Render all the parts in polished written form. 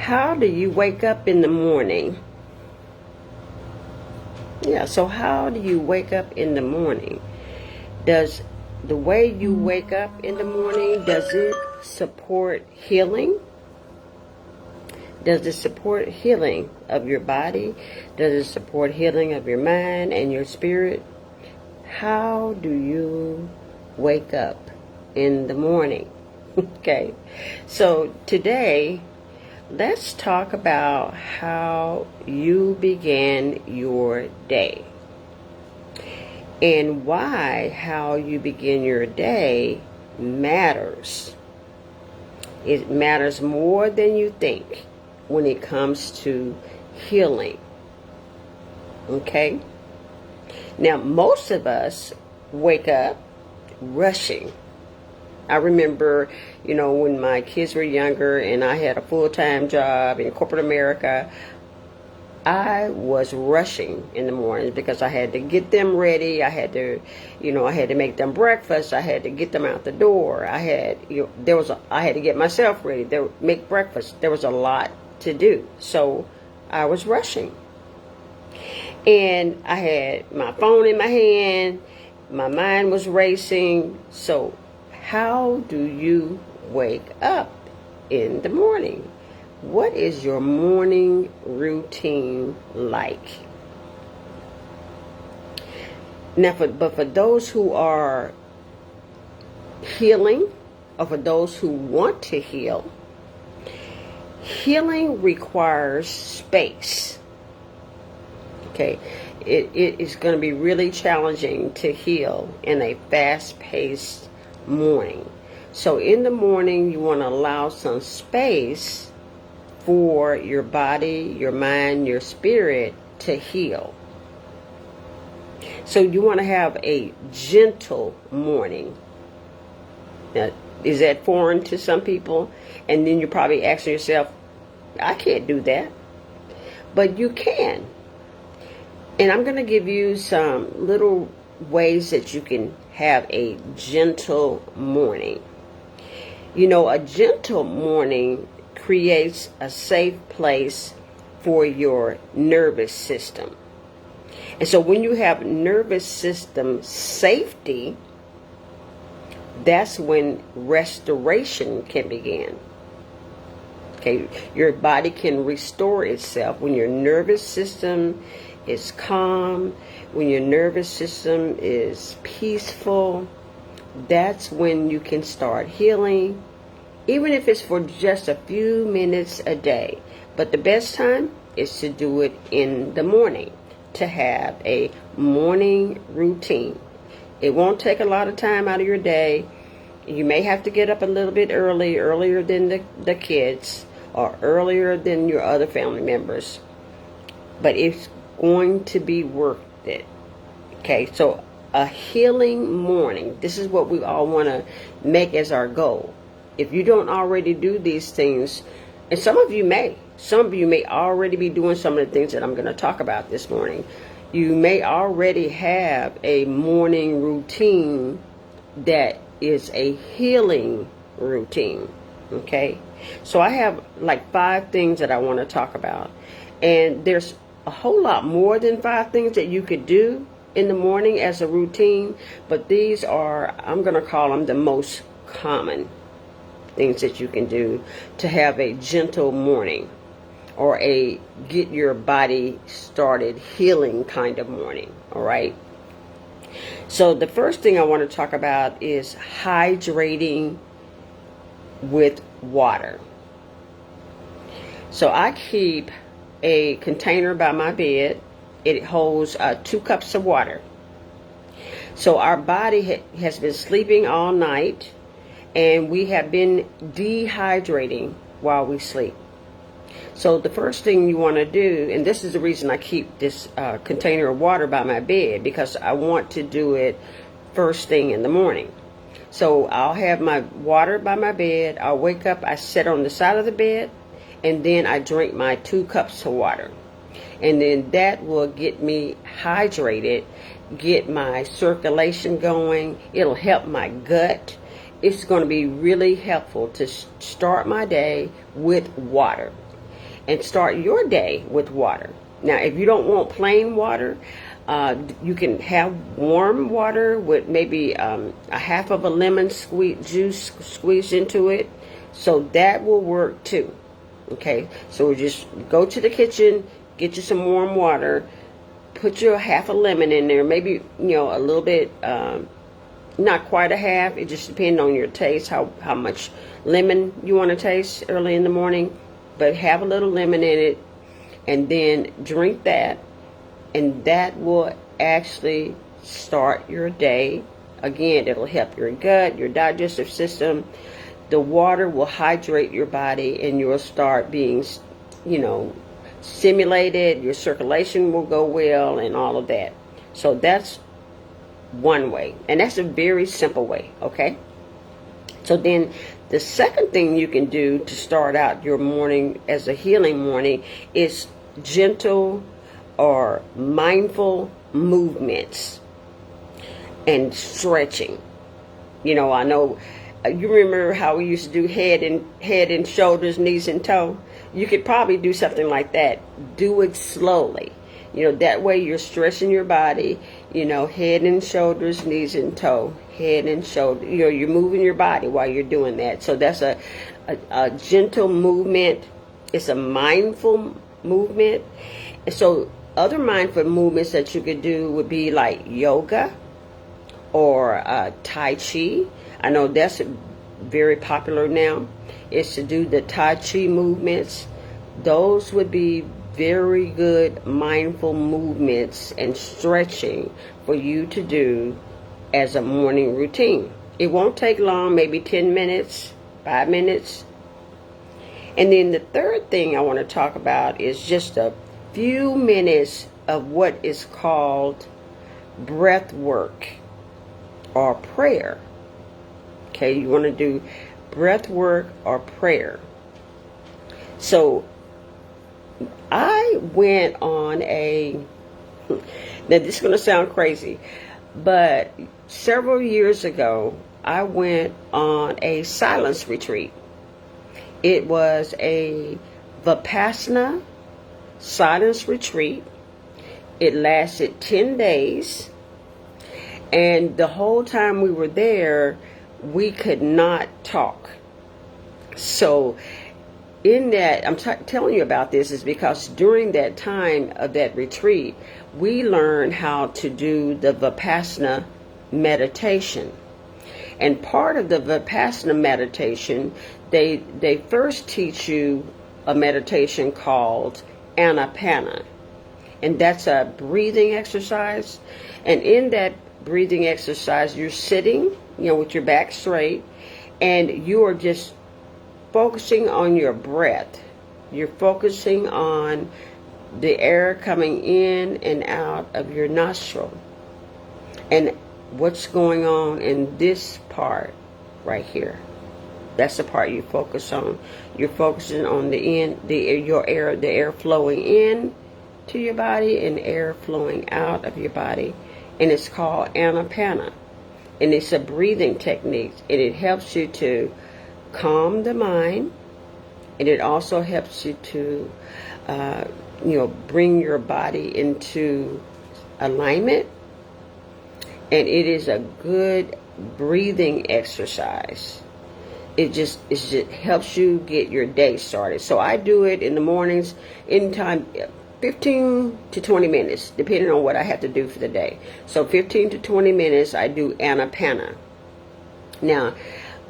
How do you wake up in the morning? Yeah, so how do you wake up in the morning? Does the way you wake up in the morning, does it support healing? Does it support healing of your body? Does it support healing of your mind and your spirit? How do you wake up in the morning? Okay, so today, let's talk about how you began your day and why how you begin your day matters. It matters more than you think when it comes to healing. Okay? Now, most of us wake up rushing. I remember, when my kids were younger and I had a full-time job in corporate America, I was rushing in the mornings because I had to get them ready. I had to, I had to make them breakfast. I had to get them out the door. I had to get myself ready, make breakfast. There was a lot to do. So I was rushing. And I had my phone in my hand. My mind was racing. So how do you wake up in the morning? What is your morning routine like? Now, but for those who are healing, or for those who want to heal, healing requires space. Okay, it is going to be really challenging to heal in a fast-paced morning. So in the morning, you want to allow some space for your body, your mind, your spirit to heal. So you want to have a gentle morning. Now, is that foreign to some people? And then you're probably asking yourself, I can't do that. But you can. And I'm going to give you some little ways that you can have a gentle morning. A gentle morning creates a safe place for your nervous system. And so when you have nervous system safety, that's when restoration can begin. Okay, your body can restore itself when your nervous system is calm, when your nervous system is peaceful. That's when you can start healing, even if it's for just a few minutes a day. But the best time is to do it in the morning, to have a morning routine. It won't take a lot of time out of your day. You may have to get up a little bit earlier than the kids, or earlier than your other family members. But it's going to be worth it. Okay, so a healing morning. This is what we all want to make as our goal. If you don't already do these things, and some of you may already be doing some of the things that I'm going to talk about this morning. You may already have a morning routine that is a healing routine. Okay, so I have like 5 things that I want to talk about, and there's a whole lot more than 5 things that you could do in the morning as a routine, but these are, I'm going to call them the most common things that you can do to have a gentle morning, or a get your body started healing kind of morning. All right, so the first thing I want to talk about is hydrating with water. So I keep a container by my bed. It holds 2 cups of water. So our body has been sleeping all night, and we have been dehydrating while we sleep. So the first thing you want to do, and this is the reason I keep this container of water by my bed, because I want to do it first thing in the morning. So I'll have my water by my bed. I'll wake up, I sit on the side of the bed, and then I drink my 2 cups of water. And then that will get me hydrated, get my circulation going. It'll help my gut. It's going to be really helpful to start my day with water. and start your day with water. Now, if you don't want plain water, you can have warm water with maybe a half of a lemon juice squeezed into it. So that will work too. Okay, so just go to the kitchen, get you some warm water, put your half a lemon in there, maybe, a little bit, not quite a half. It just depends on your taste, how much lemon you want to taste early in the morning. But have a little lemon in it, and then drink that, and that will actually start your day. Again, it'll help your gut, your digestive system. The water will hydrate your body, and you'll start being, stimulated. Your circulation will go well, and all of that. So that's one way, and that's a very simple way. Okay, so then the second thing you can do to start out your morning as a healing morning is gentle or mindful movements and stretching. I know you remember how we used to do head and shoulders, knees and toe. You could probably do something like that. Do it slowly. That way you're stretching your body, head and shoulders, knees and toe, head and shoulder. You're moving your body while you're doing that. So that's a gentle movement. It's a mindful movement. And so other mindful movements that you could do would be like yoga or Tai Chi. I know that's very popular now. Is to do the Tai Chi movements. Those would be very good mindful movements and stretching for you to do as a morning routine. It won't take long, maybe 10 minutes, 5 minutes. And then the third thing I want to talk about is just a few minutes of what is called breath work or prayer. Okay, you want to do breath work or prayer. So I went on now this is going to sound crazy, but several years ago, I went on a silence retreat. It was a Vipassana silence retreat. It lasted 10 days. And the whole time we were there, we could not talk. So in that, I'm telling you about this is because during that time of that retreat, we learned how to do the Vipassana meditation. And part of the Vipassana meditation, they first teach you a meditation called Anapana. And that's a breathing exercise. And in that breathing exercise, you're sitting, with your back straight, and you are just focusing on your breath. You're focusing on the air coming in and out of your nostril. And what's going on in this part right here. That's the part you focus on. You're focusing on the air flowing in to your body and air flowing out of your body. And it's called Anapana. And it's a breathing technique. And it helps you to calm the mind. And it also helps you to, bring your body into alignment. And it is a good breathing exercise. It just helps you get your day started. So I do it in the mornings, anytime, 15 to 20 minutes, depending on what I have to do for the day. So 15 to 20 minutes, I do Anapana. Now,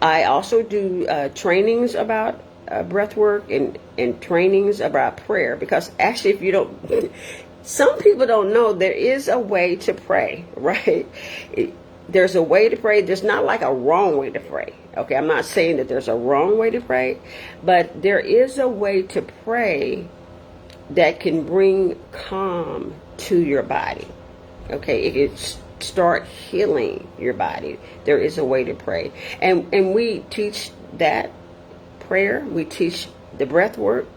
I also do trainings about breath work and trainings about prayer. Because actually, if you don't, some people don't know there is a way to pray, right? There's a way to pray. There's not like a wrong way to pray. Okay, I'm not saying that there's a wrong way to pray, but there is a way to pray that can bring calm to your body. Okay, it can start healing your body. There is a way to pray. And we teach that prayer. We teach the breath work.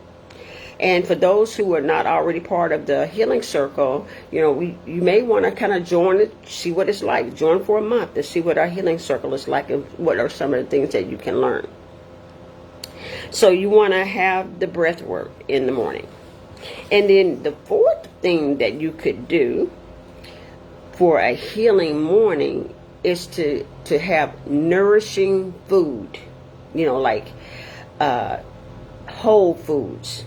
And for those who are not already part of the healing circle, you may want to kind of join it, see what it's like. Join for a month to see what our healing circle is like and what are some of the things that you can learn. So you want to have the breath work in the morning. And then the fourth thing that you could do for a healing morning is to have nourishing food, like whole foods.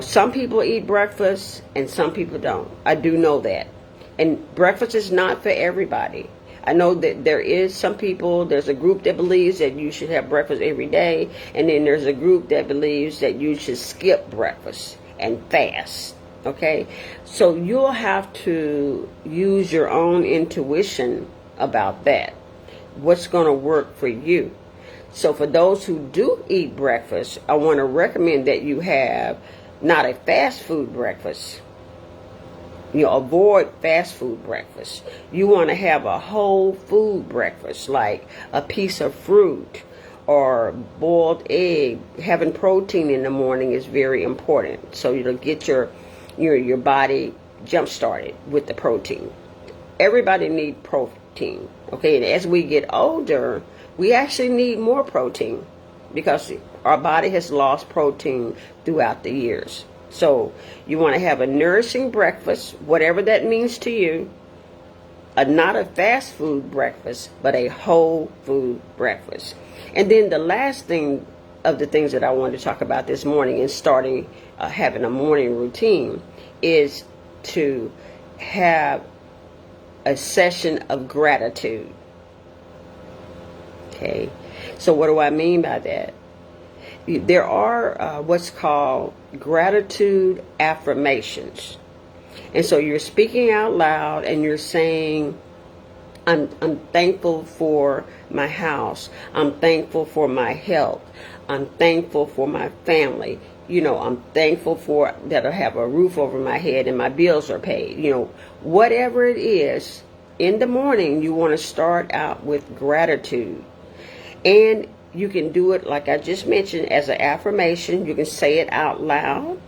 Some people eat breakfast and some people don't. I do know that. And breakfast is not for everybody. I know that there's a group that believes that you should have breakfast every day, and then there's a group that believes that you should skip breakfast and fast. Okay? So you'll have to use your own intuition about that. What's going to work for you? So for those who do eat breakfast, I want to recommend that you have not a fast food breakfast. Avoid fast food breakfast. You want to have a whole food breakfast, like a piece of fruit or boiled egg. Having protein in the morning is very important. So you'll get your body jump started with the protein. Everybody needs protein. Okay, and as we get older, we actually need more protein because our body has lost protein throughout the years. So you want to have a nourishing breakfast, whatever that means to you. Not a fast food breakfast, but a whole food breakfast. And then the last thing of the things that I wanted to talk about this morning and starting having a morning routine is to have a session of gratitude. Okay, so what do I mean by that? There are what's called gratitude affirmations. And so you're speaking out loud and you're saying, I'm thankful for my house. I'm thankful for my health. I'm thankful for my family. I'm thankful for that I have a roof over my head and my bills are paid. Whatever it is, in the morning you want to start out with gratitude. And you can do it, like I just mentioned, as an affirmation. You can say it out loud.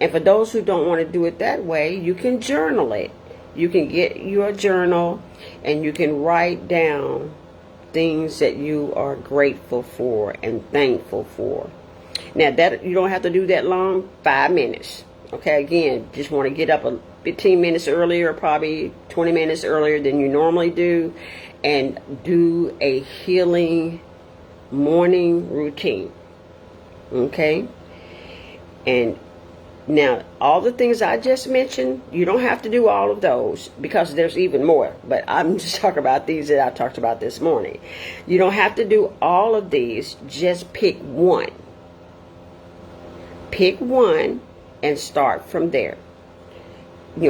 And for those who don't want to do it that way, you can journal it. You can get your journal and you can write down things that you are grateful for and thankful for. Now, that you don't have to do that long, 5 minutes. Okay, again, just want to get up 15 minutes earlier, probably 20 minutes earlier than you normally do, and do a healing morning routine. Okay? And now, all the things I just mentioned, you don't have to do all of those because there's even more. But I'm just talking about these that I talked about this morning. You don't have to do all of these. Just pick one. Pick one and start from there.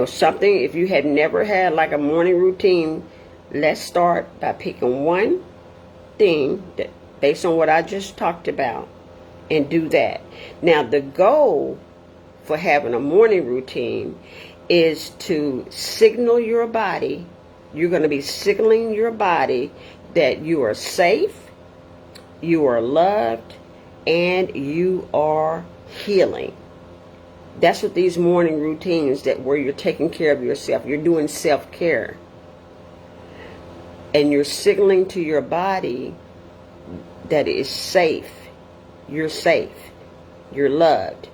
Something, if you had never had like a morning routine, let's start by picking one thing that, based on what I just talked about, and do that. Now, the goal for having a morning routine is to signal your body. You're going to be signaling your body that you are safe, you are loved, and you are healing. That's what these morning routines, where you're taking care of yourself, you're doing self-care, and you're signaling to your body that it is safe, you're loved,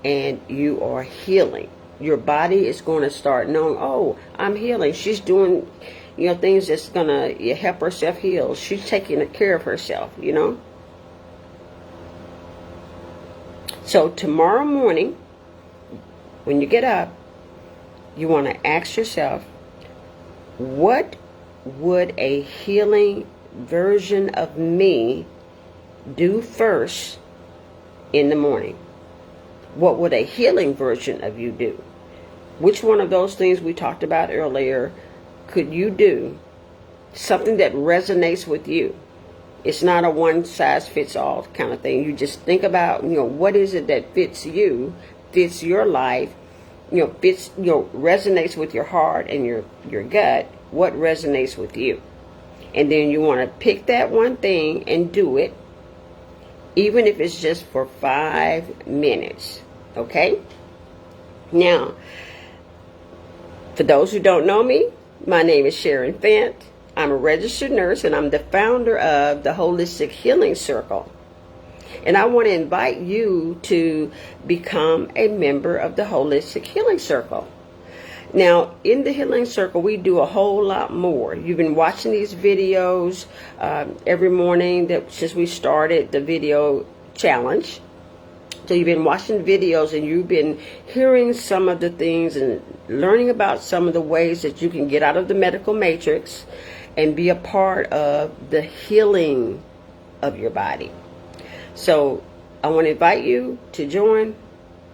and you are healing. Your body is going to start knowing, oh, I'm healing. She's doing, things that's going to help herself heal. She's taking care of herself, So tomorrow morning, when you get up, you want to ask yourself, what would a healing version of me do first in the morning? What would a healing version of you do? Which one of those things we talked about earlier could you do? Something that resonates with you. It's not a one-size-fits-all kind of thing. You just think about, what is it that fits you, fits your life, resonates with your heart and your gut. What resonates with you? And then you want to pick that one thing and do it, even if it's just for 5 minutes. Okay? Now, for those who don't know me, my name is Sharon Fent. I'm a registered nurse and I'm the founder of the Holistic Healing Circle. And I want to invite you to become a member of the Holistic Healing Circle. Now, in the Healing Circle, we do a whole lot more. You've been watching these videos every morning since we started the video challenge. So you've been watching videos and you've been hearing some of the things and learning about some of the ways that you can get out of the medical matrix and be a part of the healing of your body. So I want to invite you to join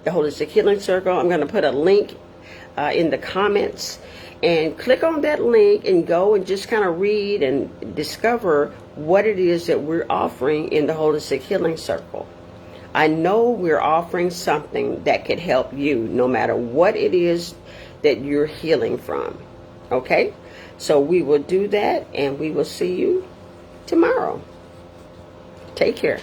the Holistic Healing Circle. I'm going to put a link in the comments, and click on that link and go and just kind of read and discover what it is that we're offering in the Holistic Healing Circle. I know we're offering something that could help you no matter what it is that you're healing from. Okay? So we will do that, and we will see you tomorrow. Take care.